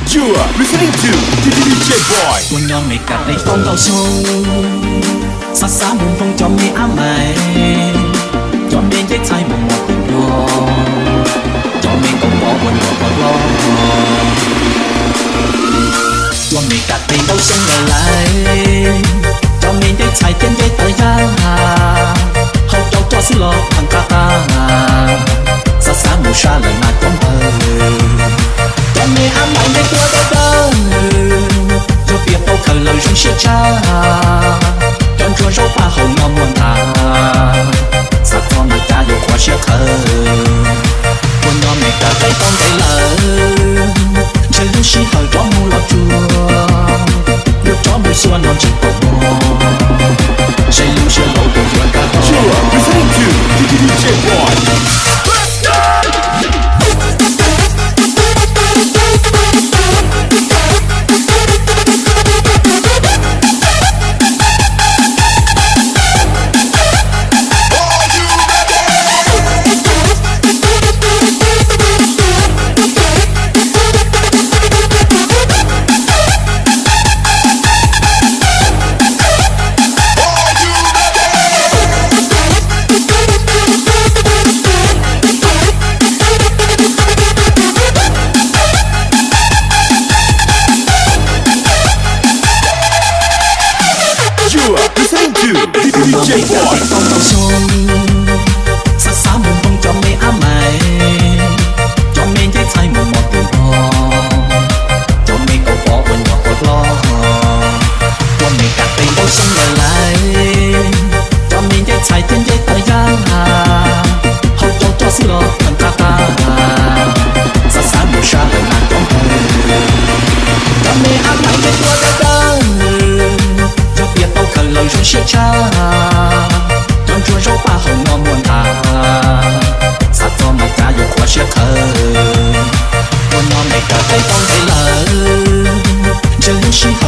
You are listening to DJ Boy. 我讓你隔離當到數，灑灑滿風做咩啱咪？做咩一切無我變過？做咩個我換我咯？我未隔離都送落嚟，做咩一切點嘅對呀？後到咗先落行家啊，灑灑無沙來那講去。做咩啱咪你過得得？做別報求流轉雪差，讓做手把後我滿他，撒錯那家有花雪客，換我未隔低當地冷，這路時候咗冇落住，落咗冇算我全部我，誰路是路途遠隔多。You are listening to DJ Boy. Let's go. DJ Boy. 當到數，灑灑滿風做咩啱咪？做咩一切無我變過？做咩個我換我個咯？我未隔地都送落嚟，做咩一切點嘅對呀？後做咗先落更加大，灑灑無沙來難講去。做咩啱咪嘅過得得？做別報求流轉雪差。讓做手把後我滿他，撒錯那家有花雪客，換我未隔低當地冷，這路時候